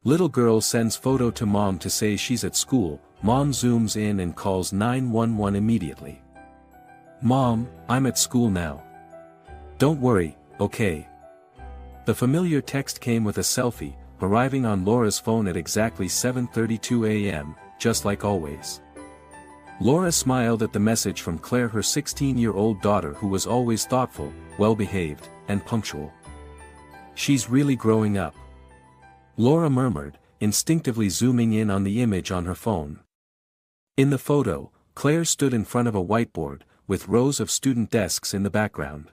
Little girl sends photo to mom to say she's at school. Mom zooms in and calls 911 immediately. Mom, I'm at school now. Don't worry, okay. The familiar text came with a selfie, arriving on Laura's phone at exactly 7:32 a.m., just like always. Laura smiled at the message from Claire, her 16-year-old daughter who was always thoughtful, well-behaved, and punctual. She's really growing up. Laura murmured, instinctively zooming in on the image on her phone. In the photo, Claire stood in front of a whiteboard, with rows of student desks in the background.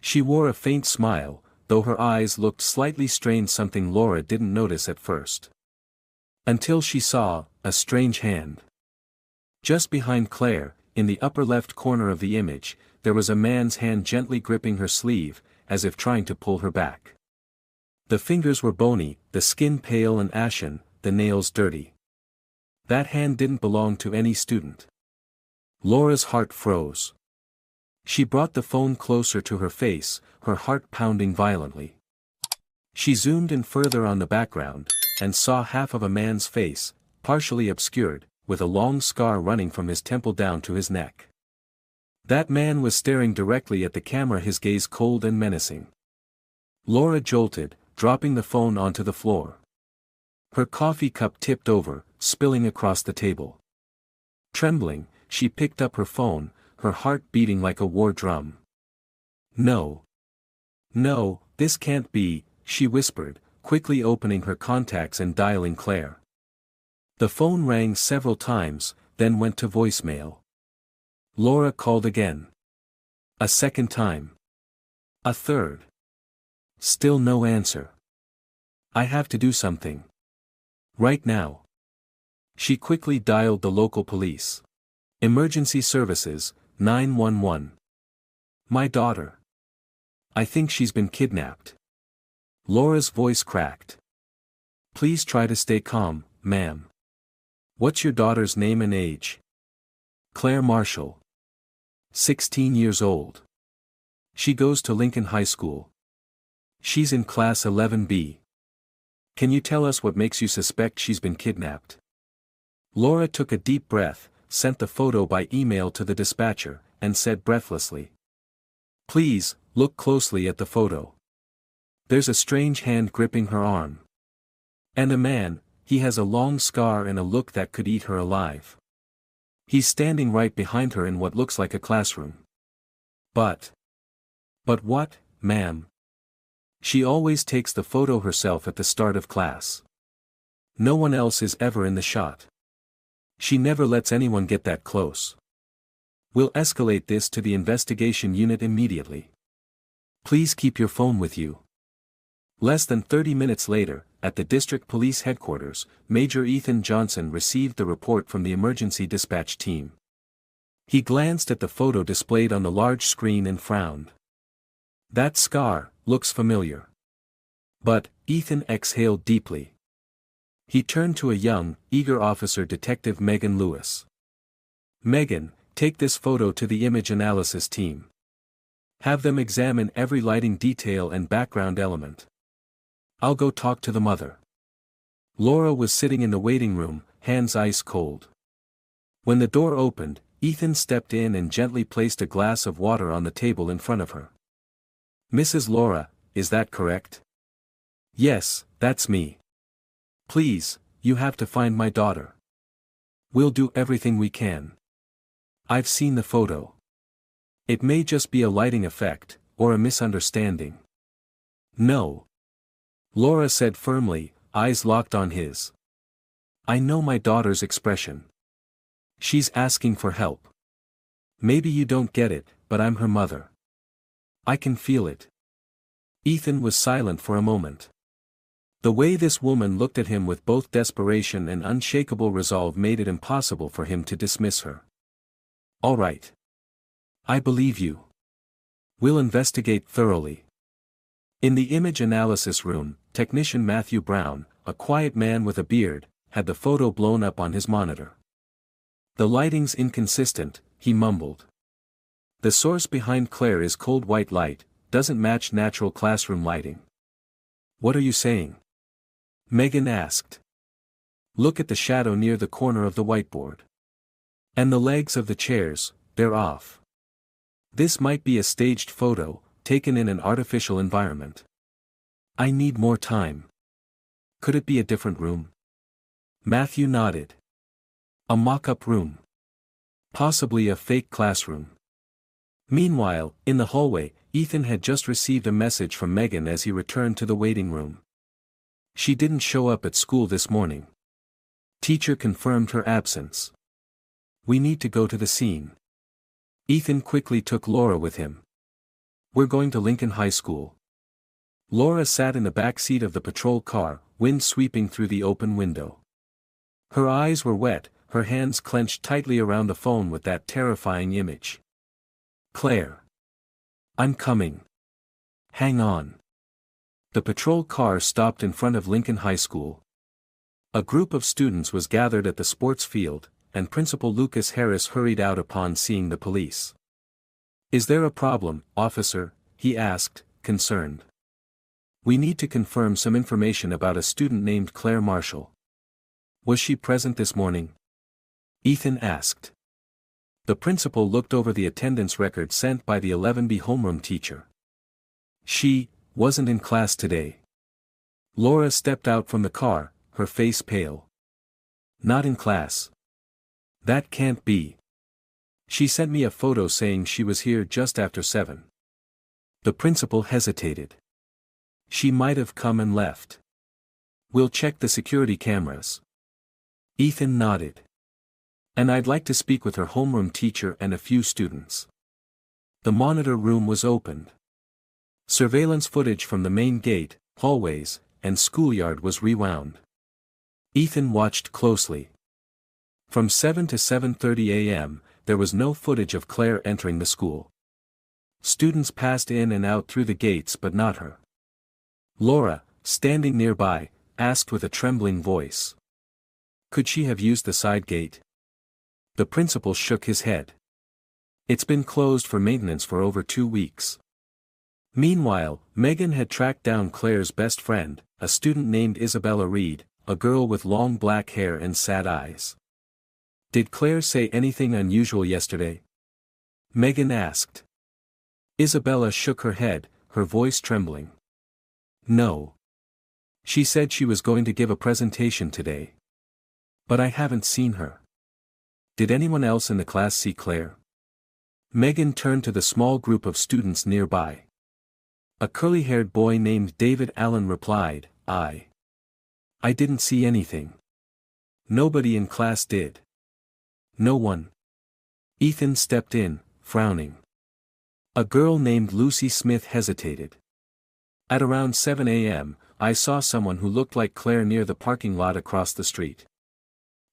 She wore a faint smile, though her eyes looked slightly strained, something Laura didn't notice at first. Until she saw a strange hand. Just behind Claire, in the upper left corner of the image, there was a man's hand gently gripping her sleeve, as if trying to pull her back. The fingers were bony, the skin pale and ashen, the nails dirty. That hand didn't belong to any student. Laura's heart froze. She brought the phone closer to her face, her heart pounding violently. She zoomed in further on the background, and saw half of a man's face, partially obscured, with a long scar running from his temple down to his neck. That man was staring directly at the camera, his gaze cold and menacing. Laura jolted, dropping the phone onto the floor. Her coffee cup tipped over, spilling across the table. Trembling, she picked up her phone, her heart beating like a war drum. No. No, this can't be, she whispered, quickly opening her contacts and dialing Claire. The phone rang several times, then went to voicemail. Laura called again. A second time. A third. Still no answer. I have to do something. Right now. She quickly dialed the local police. Emergency services, 911. My daughter. I think she's been kidnapped. Laura's voice cracked. Please try to stay calm, ma'am. What's your daughter's name and age? Claire Marshall. 16 years old. She goes to Lincoln High School. She's in class 11B. Can you tell us what makes you suspect she's been kidnapped? Laura took a deep breath, sent the photo by email to the dispatcher, and said breathlessly. Please, look closely at the photo. There's a strange hand gripping her arm. And a man, he has a long scar and a look that could eat her alive. He's standing right behind her in what looks like a classroom. But what, ma'am? She always takes the photo herself at the start of class. No one else is ever in the shot. She never lets anyone get that close. We'll escalate this to the investigation unit immediately. Please keep your phone with you. Less than 30 minutes later, at the district police headquarters, Major Ethan Johnson received the report from the emergency dispatch team. He glanced at the photo displayed on the large screen and frowned. That scar looks familiar. But Ethan exhaled deeply. He turned to a young, eager officer, Detective Megan Lewis. Megan, take this photo to the image analysis team. Have them examine every lighting detail and background element. I'll go talk to the mother. Laura was sitting in the waiting room, hands ice cold. When the door opened, Ethan stepped in and gently placed a glass of water on the table in front of her. Mrs. Laura, is that correct? Yes, that's me. Please, you have to find my daughter. We'll do everything we can. I've seen the photo. It may just be a lighting effect, or a misunderstanding. No. Laura said firmly, eyes locked on his. I know my daughter's expression. She's asking for help. Maybe you don't get it, but I'm her mother. I can feel it. Ethan was silent for a moment. The way this woman looked at him with both desperation and unshakable resolve made it impossible for him to dismiss her. All right. I believe you. We'll investigate thoroughly. In the image analysis room, technician Matthew Brown, a quiet man with a beard, had the photo blown up on his monitor. The lighting's inconsistent, he mumbled. The source behind Claire is cold white light, doesn't match natural classroom lighting. What are you saying? Megan asked. Look at the shadow near the corner of the whiteboard. And the legs of the chairs, they're off. This might be a staged photo, taken in an artificial environment. I need more time. Could it be a different room? Matthew nodded. A mock-up room. Possibly a fake classroom. Meanwhile, in the hallway, Ethan had just received a message from Megan as he returned to the waiting room. She didn't show up at school this morning. Teacher confirmed her absence. We need to go to the scene. Ethan quickly took Laura with him. We're going to Lincoln High School. Laura sat in the back seat of the patrol car, wind sweeping through the open window. Her eyes were wet, her hands clenched tightly around the phone with that terrifying image. Claire. I'm coming. Hang on. The patrol car stopped in front of Lincoln High School. A group of students was gathered at the sports field, and Principal Lucas Harris hurried out upon seeing the police. Is there a problem, officer? He asked, concerned. We need to confirm some information about a student named Claire Marshall. Was she present this morning? Ethan asked. The principal looked over the attendance record sent by the 11B homeroom teacher. She wasn't in class today. Laura stepped out from the car, her face pale. Not in class. That can't be. She sent me a photo saying she was here just after 7. The principal hesitated. She might have come and left. We'll check the security cameras. Ethan nodded. And I'd like to speak with her homeroom teacher and a few students. The monitor room was opened. Surveillance footage from the main gate, hallways, and schoolyard was rewound. Ethan watched closely. From 7 to 7:30 a.m., there was no footage of Claire entering the school. Students passed in and out through the gates but not her. Laura, standing nearby, asked with a trembling voice. Could she have used the side gate? The principal shook his head. It's been closed for maintenance for over 2 weeks. Meanwhile, Megan had tracked down Claire's best friend, a student named Isabella Reed, a girl with long black hair and sad eyes. Did Claire say anything unusual yesterday? Megan asked. Isabella shook her head, her voice trembling. No. She said she was going to give a presentation today. But I haven't seen her. Did anyone else in the class see Claire? Megan turned to the small group of students nearby. A curly-haired boy named David Allen replied, I didn't see anything. Nobody in class did. No one. Ethan stepped in, frowning. A girl named Lucy Smith hesitated. At around 7 a.m., I saw someone who looked like Claire near the parking lot across the street.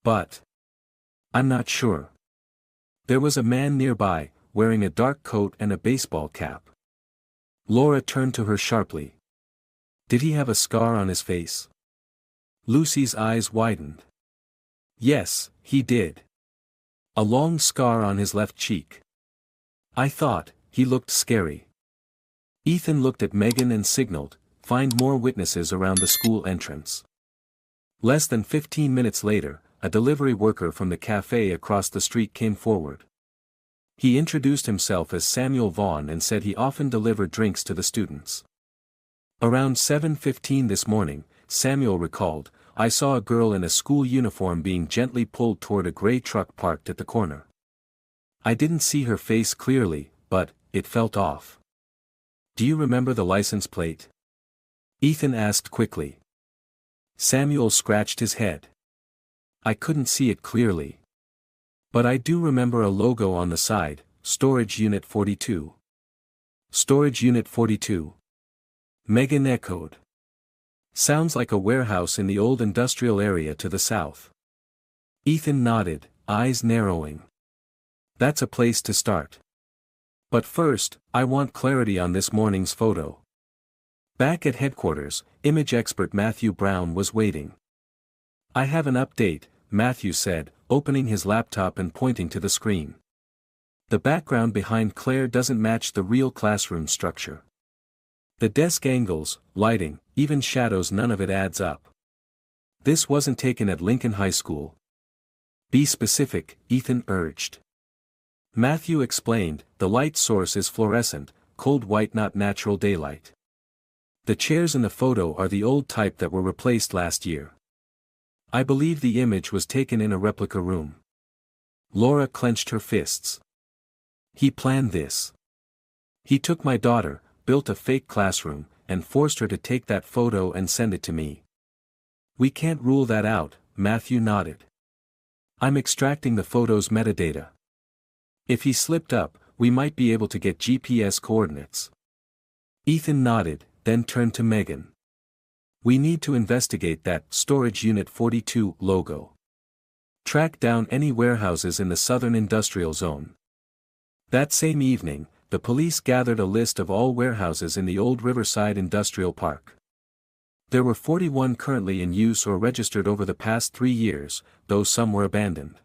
But I'm not sure. There was a man nearby, wearing a dark coat and a baseball cap. Laura turned to her sharply. Did he have a scar on his face? Lucy's eyes widened. Yes, he did. A long scar on his left cheek. I thought he looked scary. Ethan looked at Megan and signaled, find more witnesses around the school entrance. Less than 15 minutes later, a delivery worker from the cafe across the street came forward. He introduced himself as Samuel Vaughn and said he often delivered drinks to the students. Around 7:15 this morning, Samuel recalled, I saw a girl in a school uniform being gently pulled toward a gray truck parked at the corner. I didn't see her face clearly, but it felt off. Do you remember the license plate? Ethan asked quickly. Samuel scratched his head. I couldn't see it clearly. But I do remember a logo on the side, Storage Unit 42. Storage Unit 42. Megan echoed. Sounds like a warehouse in the old industrial area to the south. Ethan nodded, eyes narrowing. That's a place to start. But first, I want clarity on this morning's photo. Back at headquarters, image expert Matthew Brown was waiting. I have an update, Matthew said, opening his laptop and pointing to the screen. The background behind Claire doesn't match the real classroom structure. The desk angles, lighting, even shadows, none of it adds up. This wasn't taken at Lincoln High School. Be specific, Ethan urged. Matthew explained, the light source is fluorescent, cold white, not natural daylight. The chairs in the photo are the old type that were replaced last year. I believe the image was taken in a replica room. Laura clenched her fists. He planned this. He took my daughter, built a fake classroom, and forced her to take that photo and send it to me. We can't rule that out, Matthew nodded. I'm extracting the photo's metadata. If he slipped up, we might be able to get GPS coordinates. Ethan nodded, then turned to Megan. We need to investigate that Storage Unit 42 logo. Track down any warehouses in the southern industrial zone. That same evening, the police gathered a list of all warehouses in the old Riverside Industrial Park. There were 41 currently in use or registered over the past 3 years, though some were abandoned.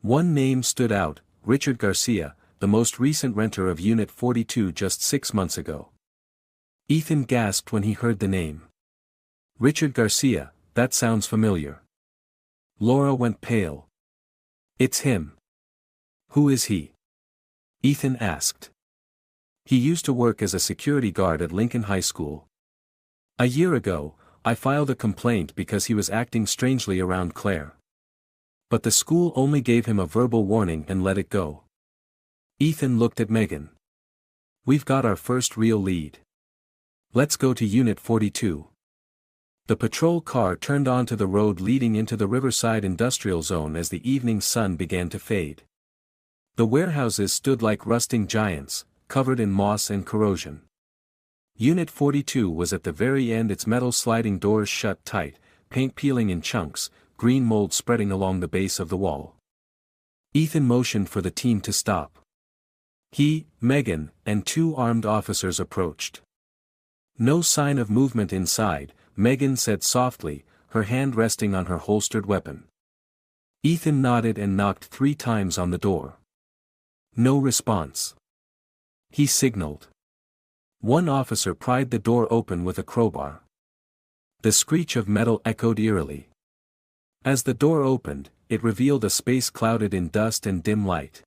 One name stood out, Richard Garcia, the most recent renter of Unit 42 just 6 months ago. Ethan gasped when he heard the name. Richard Garcia, that sounds familiar. Laura went pale. It's him. Who is he? Ethan asked. He used to work as a security guard at Lincoln High School. A year ago, I filed a complaint because he was acting strangely around Claire. But the school only gave him a verbal warning and let it go. Ethan looked at Megan. We've got our first real lead. Let's go to Unit 42. The patrol car turned onto the road leading into the Riverside Industrial Zone as the evening sun began to fade. The warehouses stood like rusting giants, covered in moss and corrosion. Unit 42 was at the very end, its metal sliding doors shut tight, paint peeling in chunks, green mold spreading along the base of the wall. Ethan motioned for the team to stop. He, Megan, and 2 armed officers approached. No sign of movement inside, Megan said softly, her hand resting on her holstered weapon. Ethan nodded and knocked 3 times on the door. No response. He signaled. One officer pried the door open with a crowbar. The screech of metal echoed eerily. As the door opened, it revealed a space clouded in dust and dim light.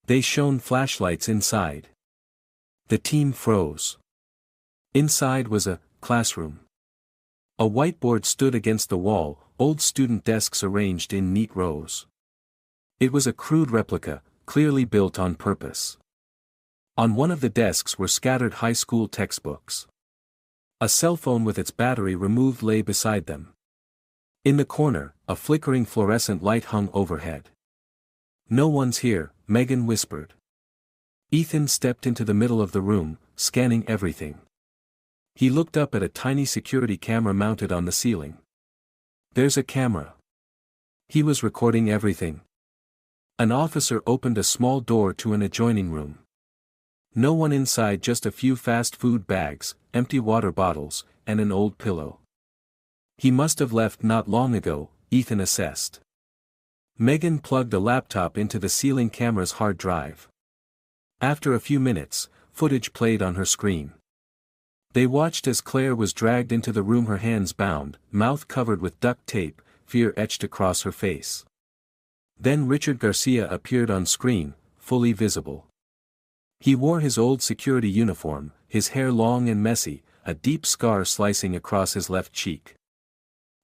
They shone flashlights inside. The team froze. Inside was a classroom. A whiteboard stood against the wall, old student desks arranged in neat rows. It was a crude replica, clearly built on purpose. On one of the desks were scattered high school textbooks. A cell phone with its battery removed lay beside them. In the corner, a flickering fluorescent light hung overhead. No one's here, Megan whispered. Ethan stepped into the middle of the room, scanning everything. He looked up at a tiny security camera mounted on the ceiling. There's a camera. He was recording everything. An officer opened a small door to an adjoining room. No one inside, just a few fast food bags, empty water bottles, and an old pillow. He must have left not long ago, Ethan assessed. Megan plugged a laptop into the ceiling camera's hard drive. After a few minutes, footage played on her screen. They watched as Claire was dragged into the room, her hands bound, mouth covered with duct tape, fear etched across her face. Then Richard Garcia appeared on screen, fully visible. He wore his old security uniform, his hair long and messy, a deep scar slicing across his left cheek.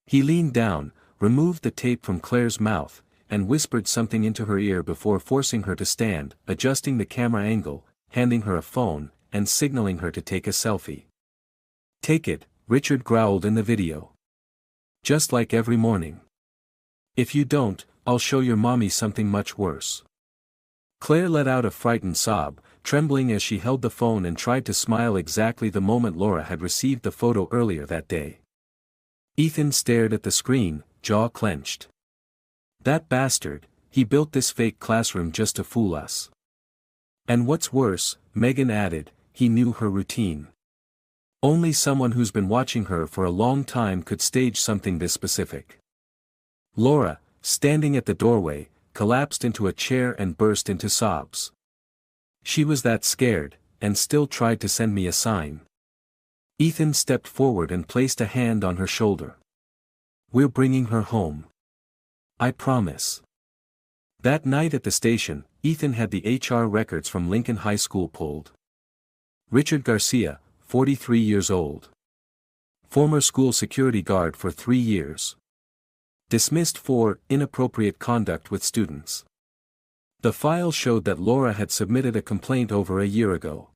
He leaned down, removed the tape from Claire's mouth, and whispered something into her ear before forcing her to stand, adjusting the camera angle, handing her a phone, and signaling her to take a selfie. Take it, Richard growled in the video. Just like every morning. If you don't, I'll show your mommy something much worse. Claire let out a frightened sob, trembling as she held the phone and tried to smile exactly the moment Laura had received the photo earlier that day. Ethan stared at the screen, jaw clenched. That bastard, he built this fake classroom just to fool us. And what's worse, Megan added, he knew her routine. Only someone who's been watching her for a long time could stage something this specific. Laura, standing at the doorway, collapsed into a chair and burst into sobs. She was that scared, and still tried to send me a sign. Ethan stepped forward and placed a hand on her shoulder. We're bringing her home. I promise. That night at the station, Ethan had the HR records from Lincoln High School pulled. Richard Garcia, 43 years old. Former school security guard for 3 years. Dismissed for inappropriate conduct with students. The file showed that Laura had submitted a complaint over a year ago.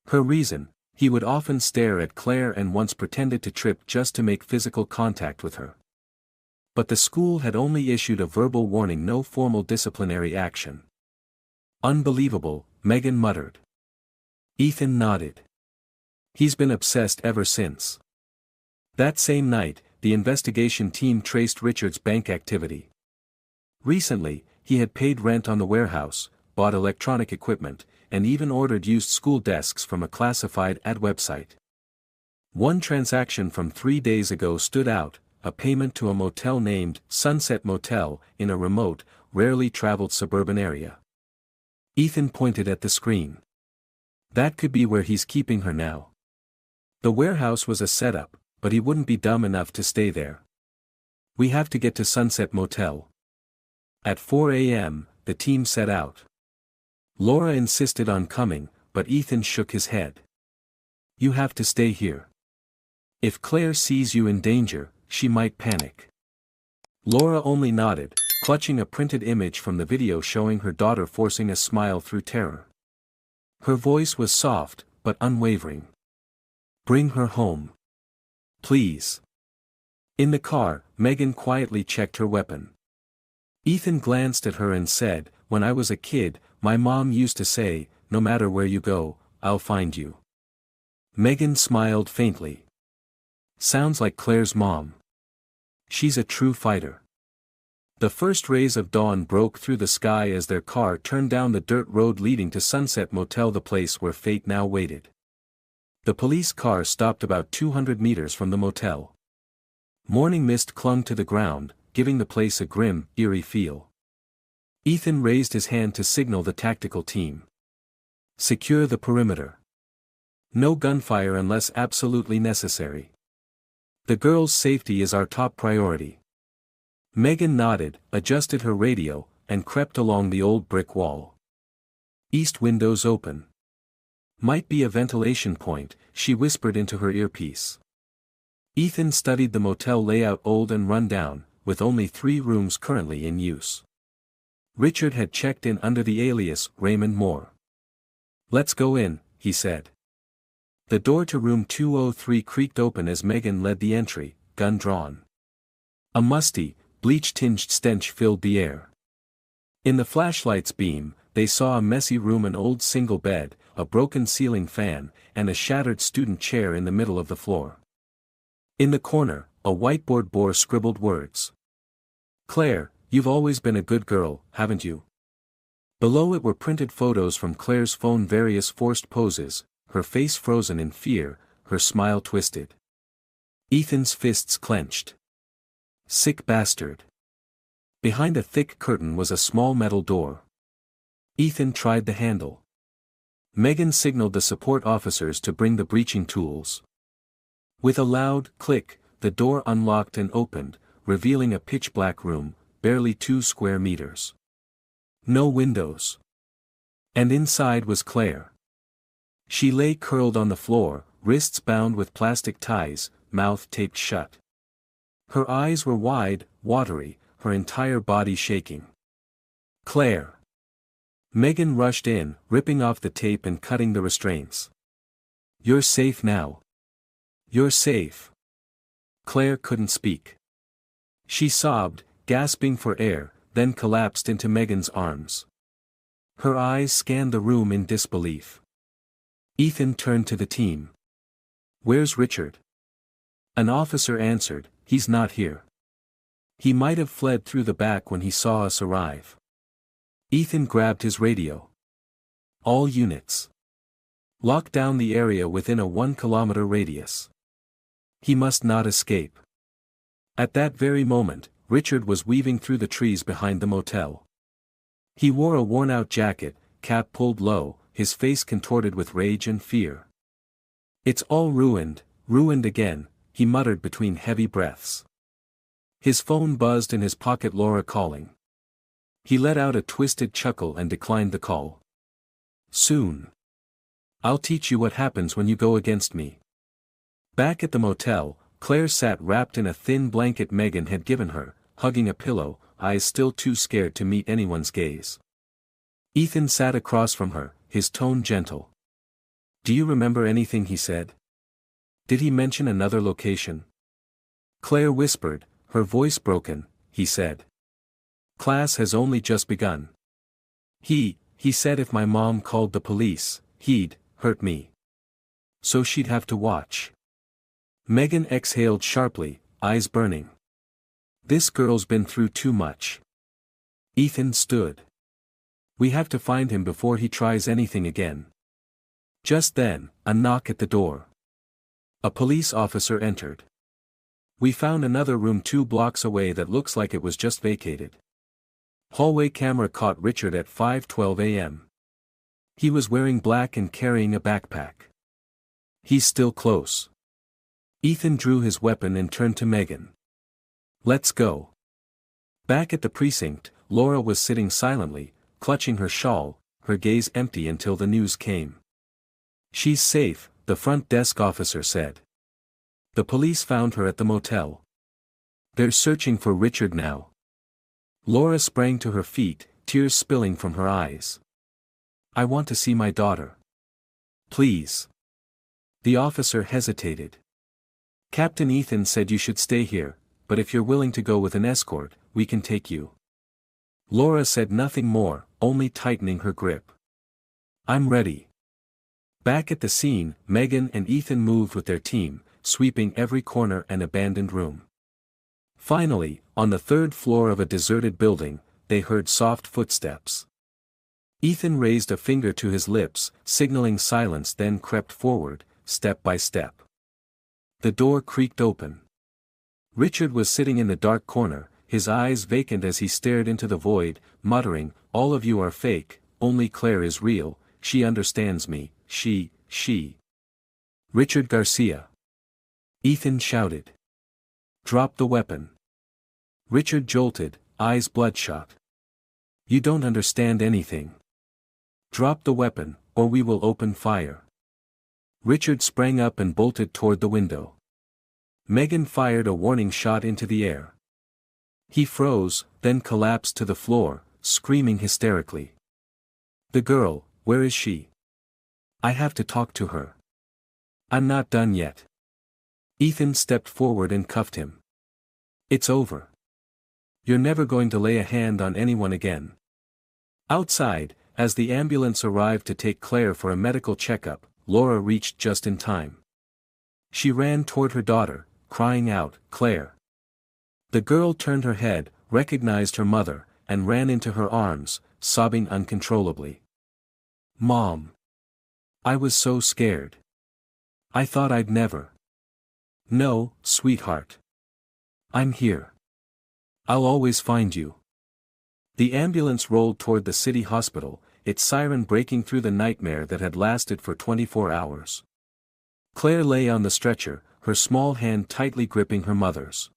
Her reason: he would often stare at Claire and once pretended to trip just to make physical contact with her. But the school had only issued a verbal warning, no formal disciplinary action. Unbelievable, Megan muttered. Ethan nodded. He's been obsessed ever since. That same night, the investigation team traced Richard's bank activity. Recently, he had paid rent on the warehouse, bought electronic equipment, and even ordered used school desks from a classified ad website. One transaction from 3 days ago stood out: a payment to a motel named Sunset Motel in a remote, rarely traveled suburban area. Ethan pointed at the screen. That could be where he's keeping her now. The warehouse was a setup, but he wouldn't be dumb enough to stay there. We have to get to Sunset Motel. At 4 a.m., the team set out. Laura insisted on coming, but Ethan shook his head. You have to stay here. If Claire sees you in danger, she might panic. Laura only nodded, clutching a printed image from the video showing her daughter forcing a smile through terror. Her voice was soft, but unwavering. Bring her home. Please. In the car, Megan quietly checked her weapon. Ethan glanced at her and said, "When I was a kid, my mom used to say, no matter where you go, I'll find you." Megan smiled faintly. Sounds like Claire's mom. She's a true fighter. The first rays of dawn broke through the sky as their car turned down the dirt road leading to Sunset Motel, the place where fate now waited. The police car stopped about 200 meters from the motel. Morning mist clung to the ground, giving the place a grim, eerie feel. Ethan raised his hand to signal the tactical team. Secure the perimeter. No gunfire unless absolutely necessary. The girl's safety is our top priority. Megan nodded, adjusted her radio, and crept along the old brick wall. East windows open. Might be a ventilation point, she whispered into her earpiece. Ethan studied the motel layout, old and run down, with only 3 rooms currently in use. Richard had checked in under the alias Raymond Moore. Let's go in, he said. The door to room 203 creaked open as Megan led the entry, gun drawn. A musty, bleach-tinged stench filled the air. In the flashlight's beam, they saw a messy room, an old single bed, a broken ceiling fan, and a shattered student chair in the middle of the floor. In the corner, a whiteboard bore scribbled words. Claire, you've always been a good girl, haven't you? Below it were printed photos from Claire's phone, various forced poses, her face frozen in fear, her smile twisted. Ethan's fists clenched. Sick bastard. Behind a thick curtain was a small metal door. Ethan tried the handle. Megan signaled the support officers to bring the breaching tools. With a loud click, the door unlocked and opened, revealing a pitch-black room, barely 2 square meters. No windows. And inside was Claire. She lay curled on the floor, wrists bound with plastic ties, mouth taped shut. Her eyes were wide, watery, her entire body shaking. Claire. Megan rushed in, ripping off the tape and cutting the restraints. You're safe now. You're safe. Claire couldn't speak. She sobbed, gasping for air, then collapsed into Megan's arms. Her eyes scanned the room in disbelief. Ethan turned to the team. Where's Richard? An officer answered, he's not here. He might have fled through the back when he saw us arrive. Ethan grabbed his radio. All units. Lock down the area within a 1-kilometer radius. He must not escape. At that very moment, Richard was weaving through the trees behind the motel. He wore a worn-out jacket, cap pulled low, his face contorted with rage and fear. It's all ruined, ruined again, he muttered between heavy breaths. His phone buzzed in his pocket. Laura calling. He let out a twisted chuckle and declined the call. Soon. I'll teach you what happens when you go against me. Back at the motel, Claire sat wrapped in a thin blanket Megan had given her, hugging a pillow, eyes still too scared to meet anyone's gaze. Ethan sat across from her, his tone gentle. Do you remember anything he said? Did he mention another location? Claire whispered, her voice broken. He said. Class has only just begun. He said if my mom called the police, he'd hurt me. So she'd have to watch. Megan exhaled sharply, eyes burning. This girl's been through too much. Ethan stood. We have to find him before he tries anything again. Just then, a knock at the door. A police officer entered. We found another room 2 blocks away that looks like it was just vacated. Hallway camera caught Richard at 5:12 a.m. He was wearing black and carrying a backpack. He's still close. Ethan drew his weapon and turned to Megan. Let's go. Back at the precinct, Laura was sitting silently, clutching her shawl, her gaze empty until the news came. She's safe, the front desk officer said. The police found her at the motel. They're searching for Richard now. Laura sprang to her feet, tears spilling from her eyes. I want to see my daughter. Please. The officer hesitated. Captain Ethan said you should stay here, but if you're willing to go with an escort, we can take you. Laura said nothing more, only tightening her grip. I'm ready. Back at the scene, Megan and Ethan moved with their team, sweeping every corner and abandoned room. Finally, on the 3rd floor of a deserted building, they heard soft footsteps. Ethan raised a finger to his lips, signaling silence, then crept forward, step by step. The door creaked open. Richard was sitting in the dark corner, his eyes vacant as he stared into the void, muttering, all of you are fake, only Claire is real, she understands me, she. Richard Garcia. Ethan shouted. Drop the weapon. Richard jolted, eyes bloodshot. You don't understand anything. Drop the weapon, or we will open fire. Richard sprang up and bolted toward the window. Megan fired a warning shot into the air. He froze, then collapsed to the floor, screaming hysterically. The girl, where is she? I have to talk to her. I'm not done yet. Ethan stepped forward and cuffed him. It's over. You're never going to lay a hand on anyone again. Outside, as the ambulance arrived to take Claire for a medical checkup, Laura reached just in time. She ran toward her daughter, crying out, Claire. The girl turned her head, recognized her mother, and ran into her arms, sobbing uncontrollably. Mom. I was so scared. I thought I'd never. No, sweetheart. I'm here. I'll always find you. The ambulance rolled toward the city hospital, its siren breaking through the nightmare that had lasted for 24 hours. Claire lay on the stretcher, her small hand tightly gripping her mother's.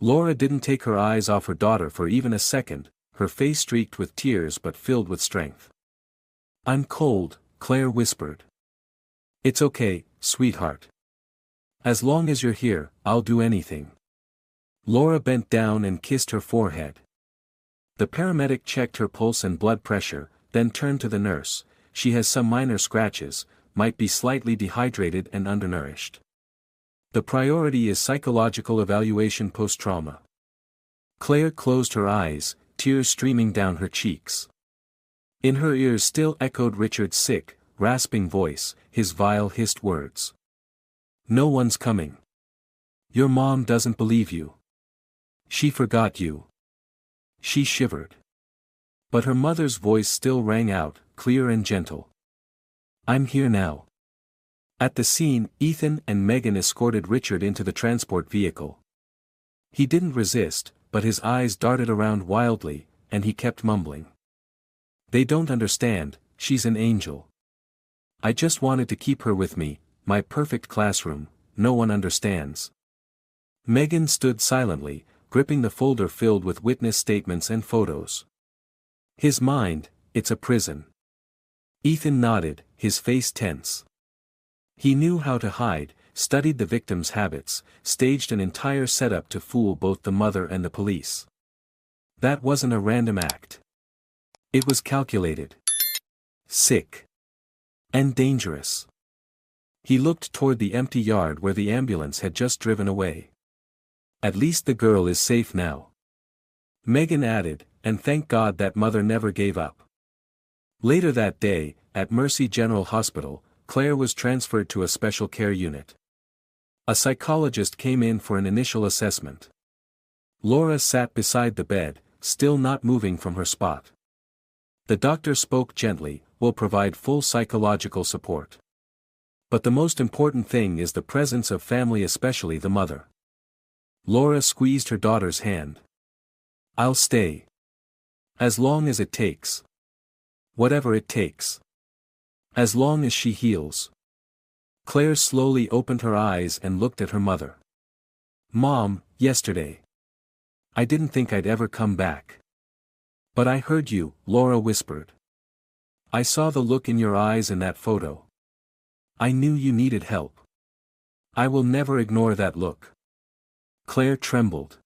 Laura didn't take her eyes off her daughter for even a second, her face streaked with tears but filled with strength. I'm cold, Claire whispered. It's okay, sweetheart. As long as you're here, I'll do anything. Laura bent down and kissed her forehead. The paramedic checked her pulse and blood pressure, then turned to the nurse. She has some minor scratches, might be slightly dehydrated and undernourished. The priority is psychological evaluation post-trauma. Claire closed her eyes, tears streaming down her cheeks. In her ears still echoed Richard's sick, rasping voice, his vile hissed words. No one's coming. Your mom doesn't believe you. She forgot you. She shivered. But her mother's voice still rang out, clear and gentle. I'm here now. At the scene, Ethan and Megan escorted Richard into the transport vehicle. He didn't resist, but his eyes darted around wildly, and he kept mumbling. They don't understand, she's an angel. I just wanted to keep her with me, my perfect classroom, no one understands. Megan stood silently, gripping the folder filled with witness statements and photos. His mind, it's a prison. Ethan nodded, his face tense. He knew how to hide, studied the victim's habits, staged an entire setup to fool both the mother and the police. That wasn't a random act. It was calculated. Sick. And dangerous. He looked toward the empty yard where the ambulance had just driven away. At least the girl is safe now. Megan added, and thank God that mother never gave up. Later that day, at Mercy General Hospital, Claire was transferred to a special care unit. A psychologist came in for an initial assessment. Laura sat beside the bed, still not moving from her spot. The doctor spoke gently, "We'll provide full psychological support. But the most important thing is the presence of family, especially the mother." Laura squeezed her daughter's hand. "I'll stay. As long as it takes. Whatever it takes. As long as she heals." Claire slowly opened her eyes and looked at her mother. "Mom, yesterday. I didn't think I'd ever come back. But I heard you," Laura whispered. "I saw the look in your eyes in that photo. I knew you needed help. I will never ignore that look." Claire trembled.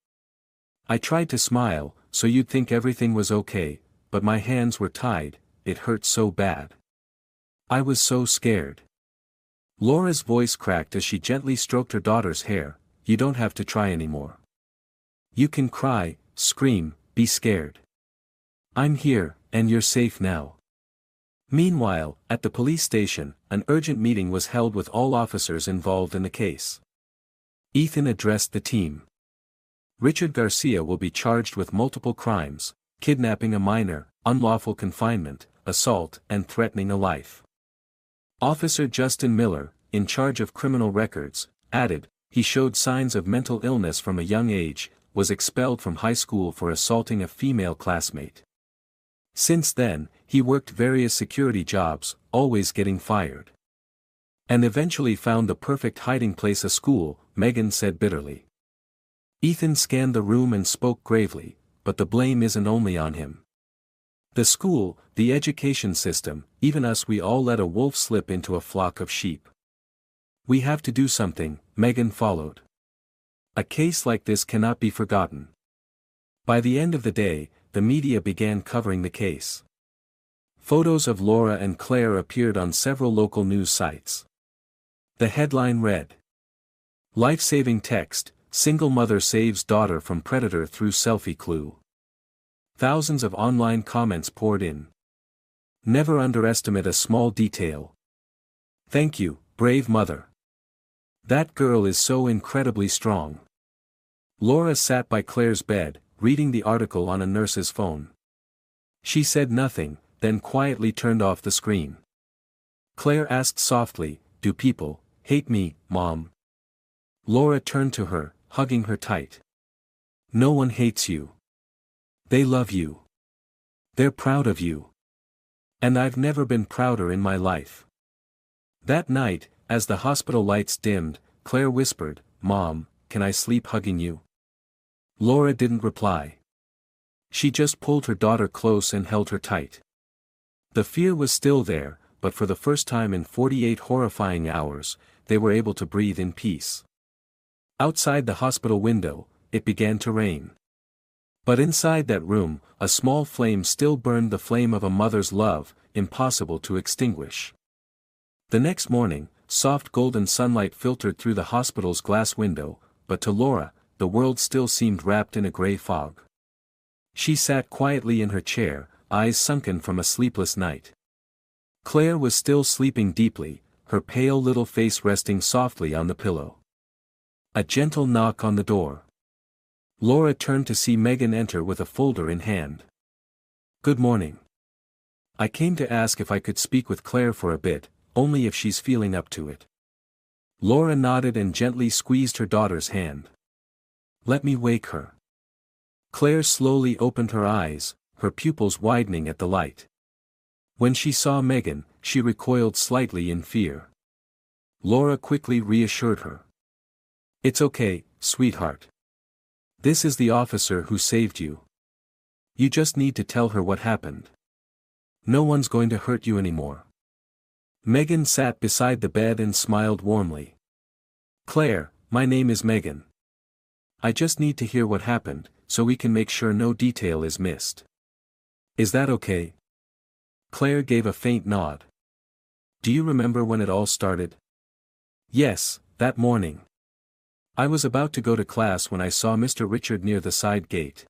"I tried to smile, so you'd think everything was okay, but my hands were tied, it hurt so bad. I was so scared." Laura's voice cracked as she gently stroked her daughter's hair. "You don't have to try anymore. You can cry, scream, be scared. I'm here, and you're safe now." Meanwhile, at the police station, an urgent meeting was held with all officers involved in the case. Ethan addressed the team. "Richard Garcia will be charged with multiple crimes: kidnapping a minor, unlawful confinement, assault, and threatening a life." Officer Justin Miller, in charge of criminal records, added, "He showed signs of mental illness from a young age, was expelled from high school for assaulting a female classmate. Since then, he worked various security jobs, always getting fired. And eventually found the perfect hiding place, a school," Megan said bitterly. Ethan scanned the room and spoke gravely, "But the blame isn't only on him. The school, the education system, even us, we all let a wolf slip into a flock of sheep. We have to do something," Megan followed. "A case like this cannot be forgotten." By the end of the day, the media began covering the case. Photos of Laura and Claire appeared on several local news sites. The headline read, "Life-saving text, single mother saves daughter from predator through selfie clue." Thousands of online comments poured in. "Never underestimate a small detail. Thank you, brave mother. That girl is so incredibly strong." Laura sat by Claire's bed, reading the article on a nurse's phone. She said nothing, then quietly turned off the screen. Claire asked softly, "Do people hate me, Mom?" Laura turned to her, hugging her tight. "No one hates you. They love you. They're proud of you. And I've never been prouder in my life." That night, as the hospital lights dimmed, Claire whispered, "Mom, can I sleep hugging you?" Laura didn't reply. She just pulled her daughter close and held her tight. The fear was still there, but for the first time in 48 horrifying hours, they were able to breathe in peace. Outside the hospital window, it began to rain. But inside that room, a small flame still burned, the flame of a mother's love, impossible to extinguish. The next morning, soft golden sunlight filtered through the hospital's glass window, but to Laura, the world still seemed wrapped in a gray fog. She sat quietly in her chair, eyes sunken from a sleepless night. Claire was still sleeping deeply, her pale little face resting softly on the pillow. A gentle knock on the door. Laura turned to see Megan enter with a folder in hand. "Good morning. I came to ask if I could speak with Claire for a bit, only if she's feeling up to it." Laura nodded and gently squeezed her daughter's hand. "Let me wake her." Claire slowly opened her eyes, her pupils widening at the light. When she saw Megan, she recoiled slightly in fear. Laura quickly reassured her. "It's okay, sweetheart. This is the officer who saved you. You just need to tell her what happened. No one's going to hurt you anymore. Megan sat beside the bed and smiled warmly. Claire, my name is Megan. I just need to hear what happened, so we can make sure no detail is missed. Is that okay? Claire gave a faint nod. Do you remember when it all started? Yes, that morning. I was about to go to class when I saw Mr. Richard near the side gate.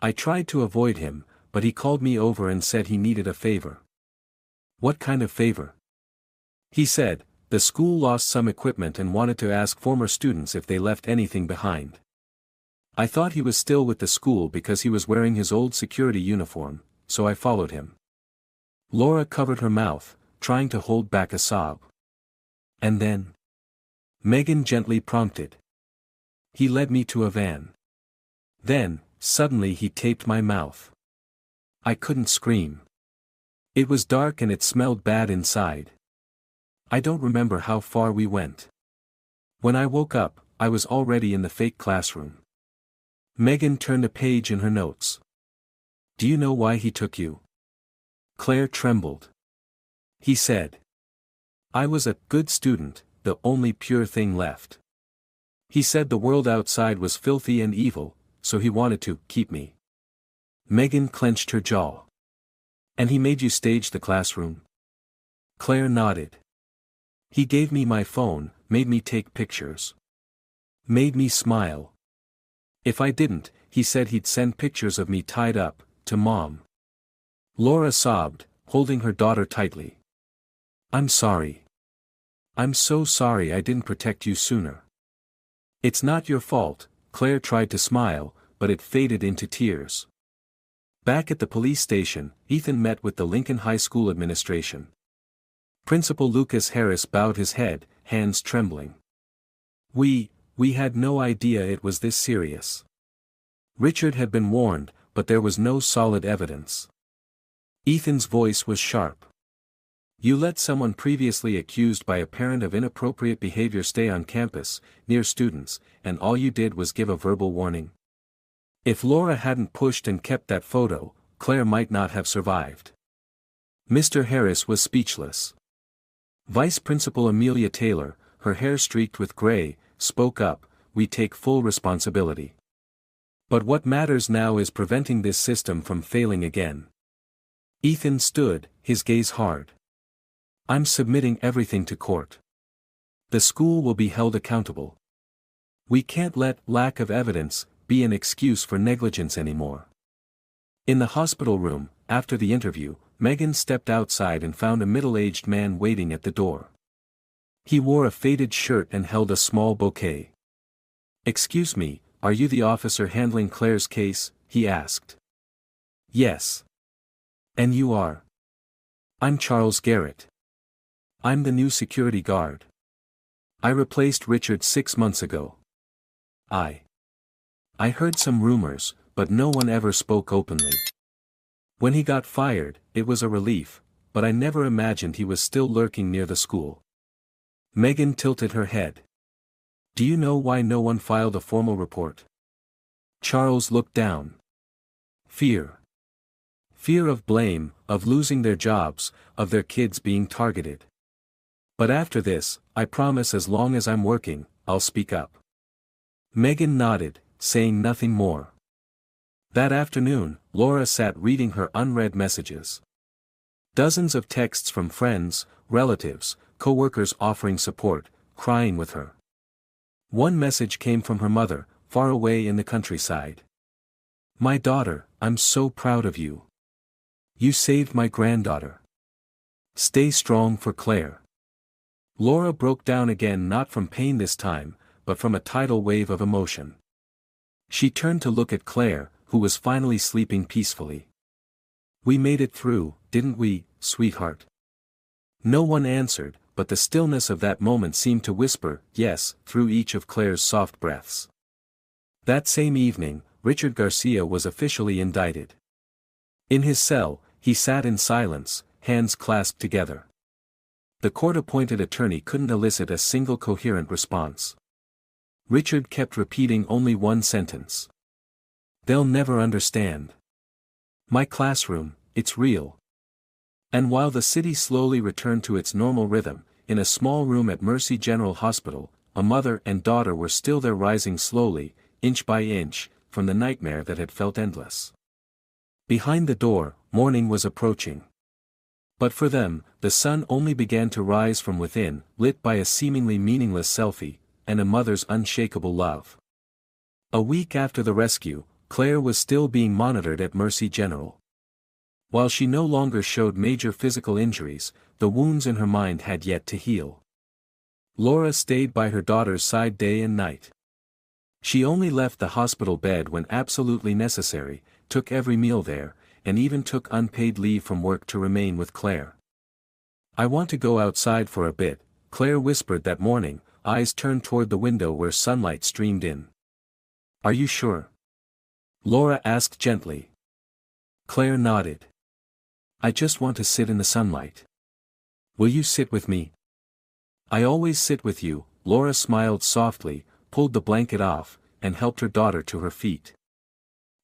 I tried to avoid him, but he called me over and said he needed a favor. What kind of favor? He said, the school lost some equipment and wanted to ask former students if they left anything behind. I thought he was still with the school because he was wearing his old security uniform, so I followed him. Laura covered her mouth, trying to hold back a sob. And then? Megan gently prompted. He led me to a van. Then, suddenly he taped my mouth. I couldn't scream. It was dark and it smelled bad inside. I don't remember how far we went. When I woke up, I was already in the fake classroom. Megan turned a page in her notes. Do you know why he took you? Claire trembled. He said. I was a good student, the only pure thing left. He said the world outside was filthy and evil, so he wanted to keep me. Megan clenched her jaw. And he made you stage the classroom? Claire nodded. He gave me my phone, made me take pictures. Made me smile. If I didn't, he said he'd send pictures of me tied up, to Mom. Laura sobbed, holding her daughter tightly. I'm sorry. I'm so sorry I didn't protect you sooner. It's not your fault, Claire tried to smile, but it faded into tears. Back at the police station, Ethan met with the Lincoln High School administration. Principal Lucas Harris bowed his head, hands trembling. We had no idea it was this serious. Richard had been warned, but there was no solid evidence. Ethan's voice was sharp. You let someone previously accused by a parent of inappropriate behavior stay on campus, near students, and all you did was give a verbal warning. If Laura hadn't pushed and kept that photo, Claire might not have survived. Mr. Harris was speechless. Vice Principal Amelia Taylor, her hair streaked with gray, spoke up, we take full responsibility. But what matters now is preventing this system from failing again. Ethan stood, his gaze hard. I'm submitting everything to court. The school will be held accountable. We can't let lack of evidence be an excuse for negligence anymore. In the hospital room, after the interview, Megan stepped outside and found a middle-aged man waiting at the door. He wore a faded shirt and held a small bouquet. Excuse me, are you the officer handling Claire's case? He asked. Yes. And you are? I'm Charles Garrett. I'm the new security guard. I replaced Richard 6 months ago. I heard some rumors, but no one ever spoke openly. When he got fired, it was a relief, but I never imagined he was still lurking near the school. Megan tilted her head. Do you know why no one filed a formal report? Charles looked down. Fear. Fear of blame, of losing their jobs, of their kids being targeted. But after this, I promise as long as I'm working, I'll speak up. Megan nodded, saying nothing more. That afternoon, Laura sat reading her unread messages. Dozens of texts from friends, relatives, co-workers offering support, crying with her. One message came from her mother, far away in the countryside. My daughter, I'm so proud of you. You saved my granddaughter. Stay strong for Claire. Laura broke down again, not from pain this time, but from a tidal wave of emotion. She turned to look at Claire, who was finally sleeping peacefully. We made it through, didn't we, sweetheart? No one answered, but the stillness of that moment seemed to whisper, yes, through each of Claire's soft breaths. That same evening, Richard Garcia was officially indicted. In his cell, he sat in silence, hands clasped together. The court-appointed attorney couldn't elicit a single coherent response. Richard kept repeating only one sentence. They'll never understand. My classroom, it's real. And while the city slowly returned to its normal rhythm, in a small room at Mercy General Hospital, a mother and daughter were still there, rising slowly, inch by inch, from the nightmare that had felt endless. Behind the door, morning was approaching. But for them, the sun only began to rise from within, lit by a seemingly meaningless selfie, and a mother's unshakable love. A week after the rescue, Claire was still being monitored at Mercy General. While she no longer showed major physical injuries, the wounds in her mind had yet to heal. Laura stayed by her daughter's side day and night. She only left the hospital bed when absolutely necessary, took every meal there, and even took unpaid leave from work to remain with Claire. I want to go outside for a bit, Claire whispered that morning, eyes turned toward the window where sunlight streamed in. Are you sure? Laura asked gently. Claire nodded. I just want to sit in the sunlight. Will you sit with me? I always sit with you, Laura smiled softly, pulled the blanket off, and helped her daughter to her feet.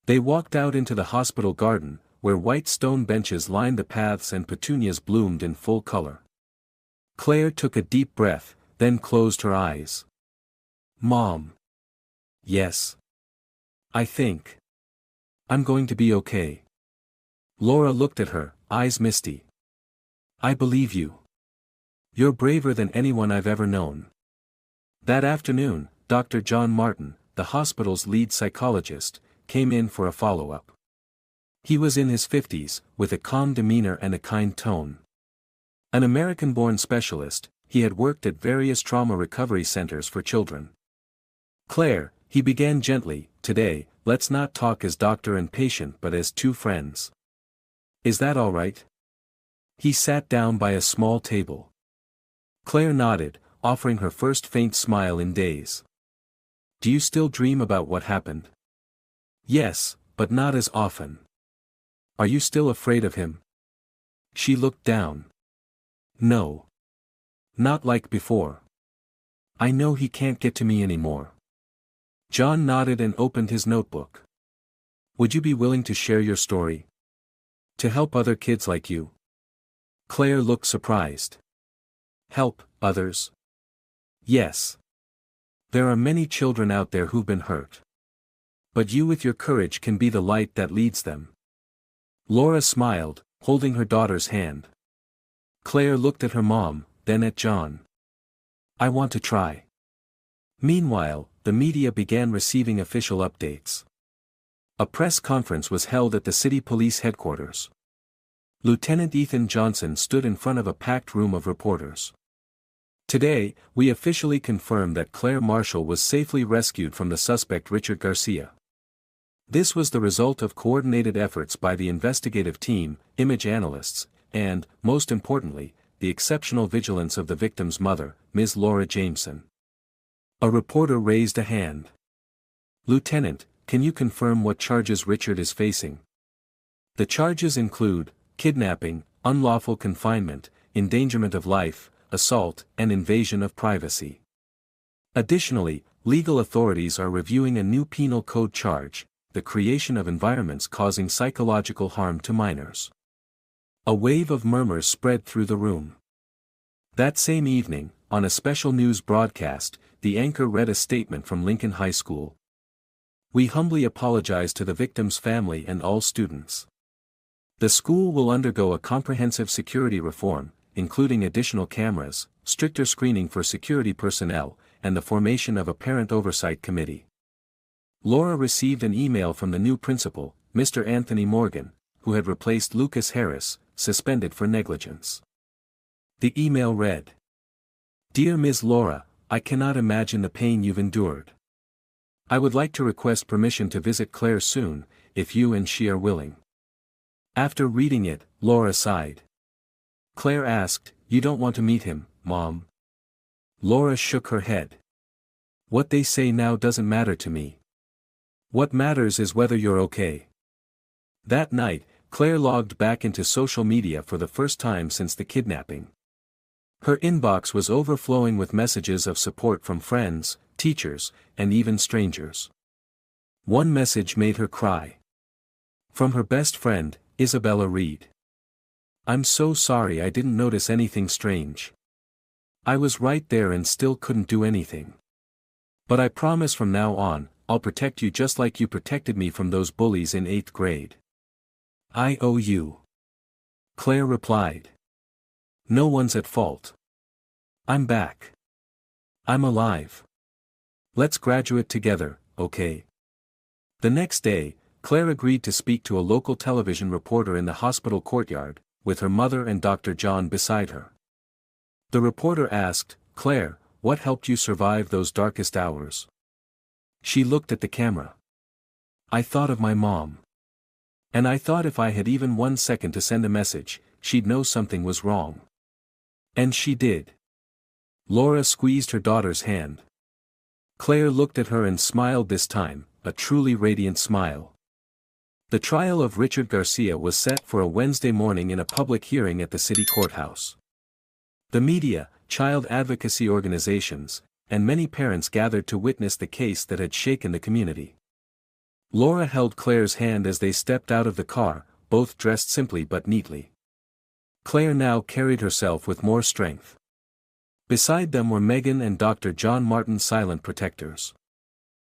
They walked out into the hospital garden, where white stone benches lined the paths and petunias bloomed in full color. Claire took a deep breath, then closed her eyes. Mom. Yes. I think I'm going to be okay. Laura looked at her, eyes misty. I believe you. You're braver than anyone I've ever known. That afternoon, Dr. John Martin, the hospital's lead psychologist, came in for a follow-up. He was in his 50s, with a calm demeanor and a kind tone. An American-born specialist, he had worked at various trauma recovery centers for children. Claire, he began gently, today, let's not talk as doctor and patient but as two friends. Is that all right? He sat down by a small table. Claire nodded, offering her first faint smile in days. Do you still dream about what happened? Yes, but not as often. Are you still afraid of him? She looked down. No. Not like before. I know he can't get to me anymore. John nodded and opened his notebook. Would you be willing to share your story? To help other kids like you? Claire looked surprised. Help others? Yes. There are many children out there who've been hurt. But you with your courage can be the light that leads them. Laura smiled, holding her daughter's hand. Claire looked at her mom, then at John. I want to try. Meanwhile, the media began receiving official updates. A press conference was held at the city police headquarters. Lieutenant Ethan Johnson stood in front of a packed room of reporters. Today, we officially confirm that Claire Marshall was safely rescued from the suspect Richard Garcia. This was the result of coordinated efforts by the investigative team, image analysts, and, most importantly, the exceptional vigilance of the victim's mother, Ms. Laura Jameson. A reporter raised a hand. Lieutenant, can you confirm what charges Richard is facing? The charges include kidnapping, unlawful confinement, endangerment of life, assault, and invasion of privacy. Additionally, legal authorities are reviewing a new penal code charge, the creation of environments causing psychological harm to minors. A wave of murmurs spread through the room. That same evening, on a special news broadcast, the anchor read a statement from Lincoln High School. We humbly apologize to the victim's family and all students. The school will undergo a comprehensive security reform, including additional cameras, stricter screening for security personnel, and the formation of a parent oversight committee. Laura received an email from the new principal, Mr. Anthony Morgan, who had replaced Lucas Harris, suspended for negligence. The email read: Dear Ms. Laura, I cannot imagine the pain you've endured. I would like to request permission to visit Claire soon, if you and she are willing. After reading it, Laura sighed. Claire asked, You don't want to meet him, Mom? Laura shook her head. What they say now doesn't matter to me. What matters is whether you're okay. That night, Claire logged back into social media for the first time since the kidnapping. Her inbox was overflowing with messages of support from friends, teachers, and even strangers. One message made her cry. From her best friend, Isabella Reed. "I'm so sorry I didn't notice anything strange. I was right there and still couldn't do anything. But I promise from now on, I'll protect you just like you protected me from those bullies in 8th grade." "I owe you," Claire replied. "No one's at fault. I'm back. I'm alive. Let's graduate together, okay?" The next day, Claire agreed to speak to a local television reporter in the hospital courtyard, with her mother and Dr. John beside her. The reporter asked, "Claire, what helped you survive those darkest hours?" She looked at the camera. "I thought of my mom. And I thought if I had even 1 second to send a message, she'd know something was wrong. And she did." Laura squeezed her daughter's hand. Claire looked at her and smiled this time, a truly radiant smile. The trial of Richard Garcia was set for a Wednesday morning in a public hearing at the city courthouse. The media, child advocacy organizations, and many parents gathered to witness the case that had shaken the community. Laura held Claire's hand as they stepped out of the car, both dressed simply but neatly. Claire now carried herself with more strength. Beside them were Megan and Dr. John Martin, silent protectors.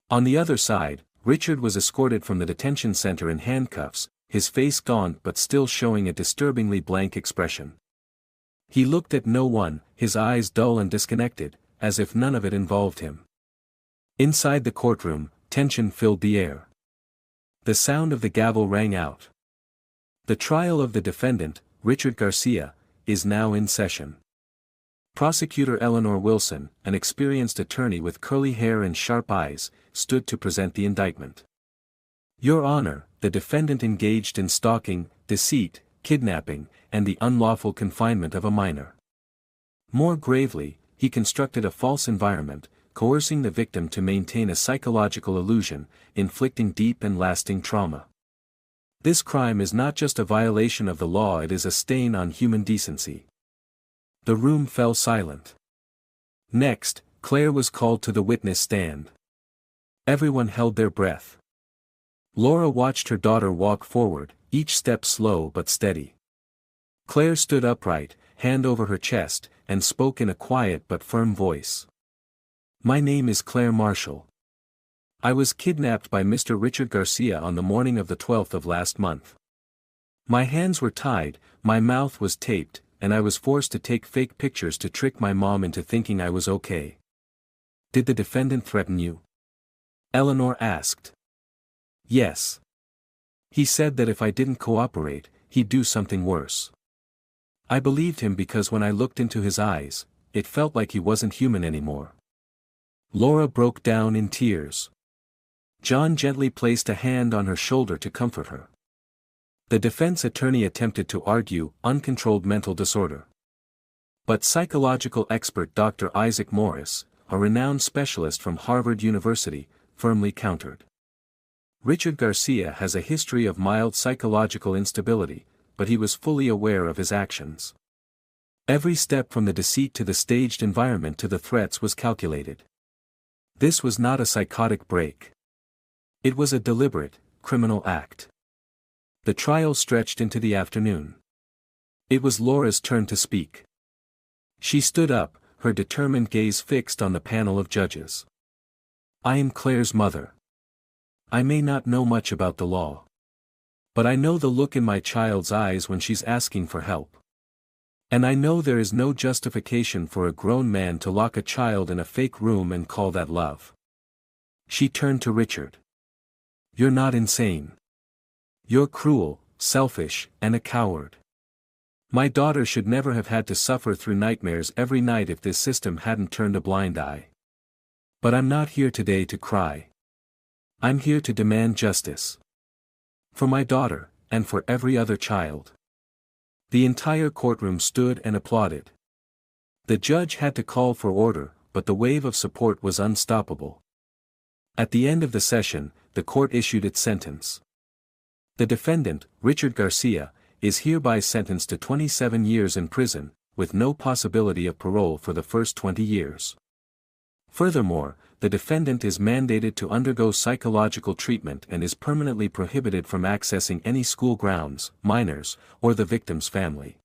On the other side, Richard was escorted from the detention center in handcuffs, his face gaunt but still showing a disturbingly blank expression. He looked at no one, his eyes dull and disconnected, as if none of it involved him. Inside the courtroom, tension filled the air. The sound of the gavel rang out. The trial of the defendant, Richard Garcia, is now in session. Prosecutor Eleanor Wilson, an experienced attorney with curly hair and sharp eyes, stood to present the indictment. "Your Honor, the defendant engaged in stalking, deceit, kidnapping, and the unlawful confinement of a minor. More gravely, he constructed a false environment, coercing the victim to maintain a psychological illusion, inflicting deep and lasting trauma. This crime is not just a violation of the law, it is a stain on human decency." The room fell silent. Next, Claire was called to the witness stand. Everyone held their breath. Laura watched her daughter walk forward, each step slow but steady. Claire stood upright, hand over her chest, and spoke in a quiet but firm voice. "My name is Claire Marshall. I was kidnapped by Mr. Richard Garcia on the morning of the 12th of last month. My hands were tied, my mouth was taped, and I was forced to take fake pictures to trick my mom into thinking I was okay." "Did the defendant threaten you?" Eleanor asked. "Yes. He said that if I didn't cooperate, he'd do something worse. I believed him because when I looked into his eyes, it felt like he wasn't human anymore." Laura broke down in tears. John gently placed a hand on her shoulder to comfort her. The defense attorney attempted to argue uncontrolled mental disorder. But psychological expert Dr. Isaac Morris, a renowned specialist from Harvard University, firmly countered. Richard Garcia has a history of mild psychological instability, but he was fully aware of his actions. Every step from the deceit to the staged environment to the threats was calculated. This was not a psychotic break. It was a deliberate, criminal act. The trial stretched into the afternoon. It was Laura's turn to speak. She stood up, her determined gaze fixed on the panel of judges. "I am Claire's mother. I may not know much about the law. But I know the look in my child's eyes when she's asking for help. And I know there is no justification for a grown man to lock a child in a fake room and call that love." She turned to Richard. "You're not insane. You're cruel, selfish, and a coward. My daughter should never have had to suffer through nightmares every night if this system hadn't turned a blind eye. But I'm not here today to cry. I'm here to demand justice. For my daughter, and for every other child." The entire courtroom stood and applauded. The judge had to call for order, but the wave of support was unstoppable. At the end of the session, the court issued its sentence. The defendant, Richard Garcia, is hereby sentenced to 27 years in prison, with no possibility of parole for the first 20 years. Furthermore, the defendant is mandated to undergo psychological treatment and is permanently prohibited from accessing any school grounds, minors, or the victim's family.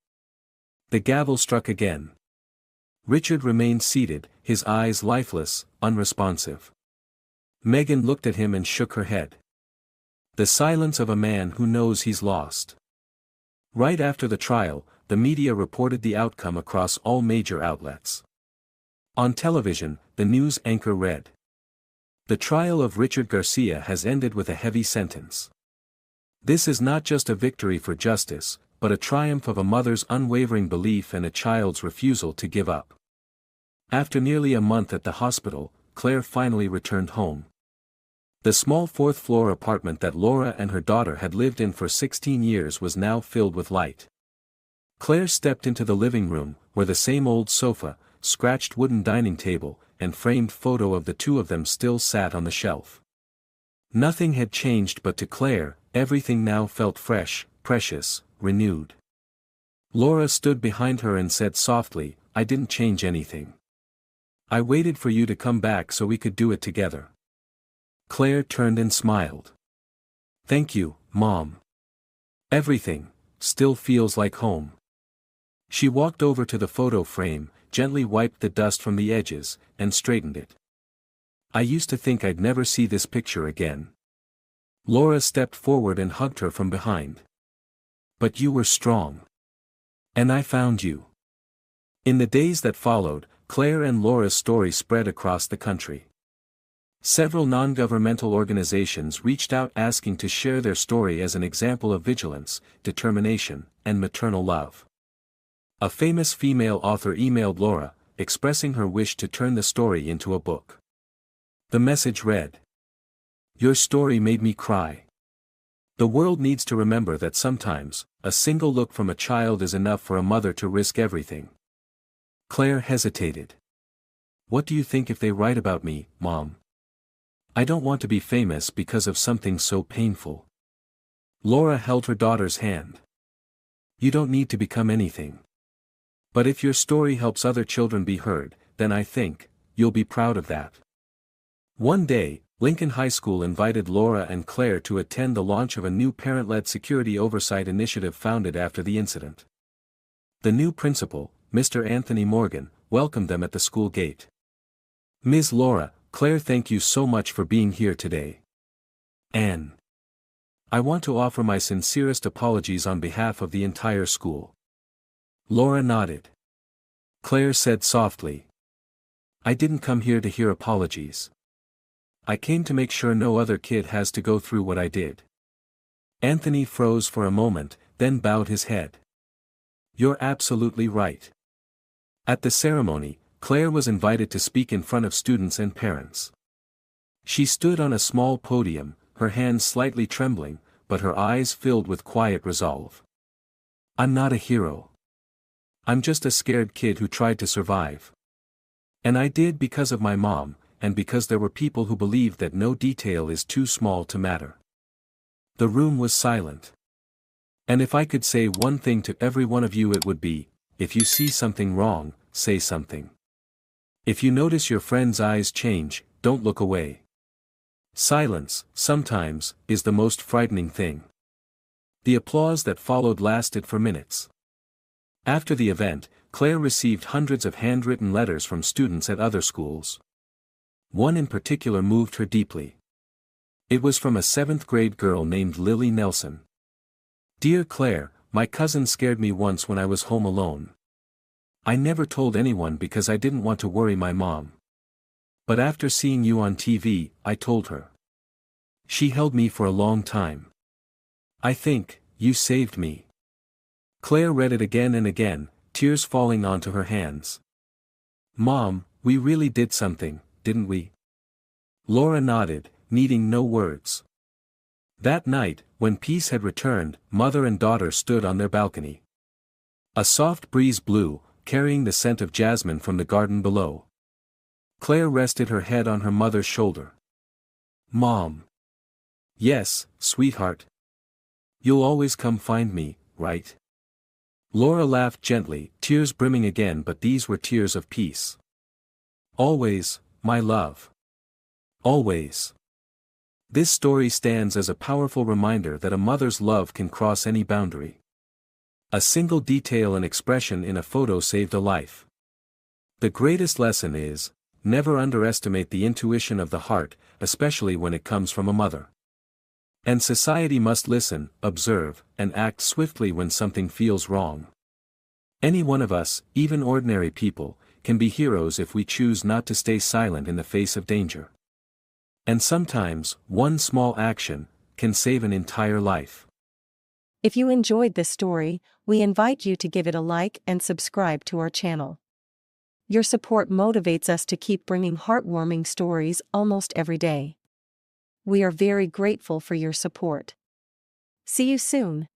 The gavel struck again. Richard remained seated, his eyes lifeless, unresponsive. Megan looked at him and shook her head. The silence of a man who knows he's lost. Right after the trial, the media reported the outcome across all major outlets. On television, the news anchor read: "The trial of Richard Garcia has ended with a heavy sentence. This is not just a victory for justice, but a triumph of a mother's unwavering belief and a child's refusal to give up." After nearly a month at the hospital, Claire finally returned home. The small fourth-floor apartment that Laura and her daughter had lived in for 16 years was now filled with light. Claire stepped into the living room, where the same old sofa, scratched wooden dining table, and framed photo of the two of them still sat on the shelf. Nothing had changed, but to Claire, everything now felt fresh, precious, renewed. Laura stood behind her and said softly, "I didn't change anything. I waited for you to come back so we could do it together." Claire turned and smiled. "Thank you, Mom. Everything still feels like home." She walked over to the photo frame, gently wiped the dust from the edges, and straightened it. "I used to think I'd never see this picture again." Laura stepped forward and hugged her from behind. "But you were strong. And I found you." In the days that followed, Claire and Laura's story spread across the country. Several non-governmental organizations reached out asking to share their story as an example of vigilance, determination, and maternal love. A famous female author emailed Laura, expressing her wish to turn the story into a book. The message read: "Your story made me cry. The world needs to remember that sometimes, a single look from a child is enough for a mother to risk everything." Claire hesitated. "What do you think if they write about me, Mom? I don't want to be famous because of something so painful." Laura held her daughter's hand. "You don't need to become anything. But if your story helps other children be heard, then I think you'll be proud of that." One day, Lincoln High School invited Laura and Claire to attend the launch of a new parent-led security oversight initiative founded after the incident. The new principal, Mr. Anthony Morgan, welcomed them at the school gate. "Ms. Laura, Claire, thank you so much for being here today. And I want to offer my sincerest apologies on behalf of the entire school." Laura nodded. Claire said softly, "I didn't come here to hear apologies. I came to make sure no other kid has to go through what I did." Anthony froze for a moment, then bowed his head. "You're absolutely right." At the ceremony, Claire was invited to speak in front of students and parents. She stood on a small podium, her hands slightly trembling, but her eyes filled with quiet resolve. "I'm not a hero. I'm just a scared kid who tried to survive. And I did because of my mom, and because there were people who believed that no detail is too small to matter." The room was silent. "And if I could say one thing to every one of you, it would be, if you see something wrong, say something. If you notice your friend's eyes change, don't look away. Silence, sometimes, is the most frightening thing." The applause that followed lasted for minutes. After the event, Claire received hundreds of handwritten letters from students at other schools. One in particular moved her deeply. It was from a 7th-grade girl named Lily Nelson. "Dear Claire, my cousin scared me once when I was home alone. I never told anyone because I didn't want to worry my mom. But after seeing you on TV, I told her. She held me for a long time. I think you saved me." Claire read it again and again, tears falling onto her hands. "Mom, we really did something, didn't we?" Laura nodded, needing no words. That night, when peace had returned, mother and daughter stood on their balcony. A soft breeze blew, carrying the scent of jasmine from the garden below. Claire rested her head on her mother's shoulder. "Mom." "Yes, sweetheart. You'll always come find me, right?" Laura laughed gently, tears brimming again, but these were tears of peace. "Always, my love." Always. This story stands as a powerful reminder that a mother's love can cross any boundary. A single detail and expression in a photo saved a life. The greatest lesson is, never underestimate the intuition of the heart, especially when it comes from a mother. And society must listen, observe, and act swiftly when something feels wrong. Any one of us, even ordinary people, can be heroes if we choose not to stay silent in the face of danger. And sometimes, one small action can save an entire life. If you enjoyed this story, we invite you to give it a like and subscribe to our channel. Your support motivates us to keep bringing heartwarming stories almost every day. We are very grateful for your support. See you soon.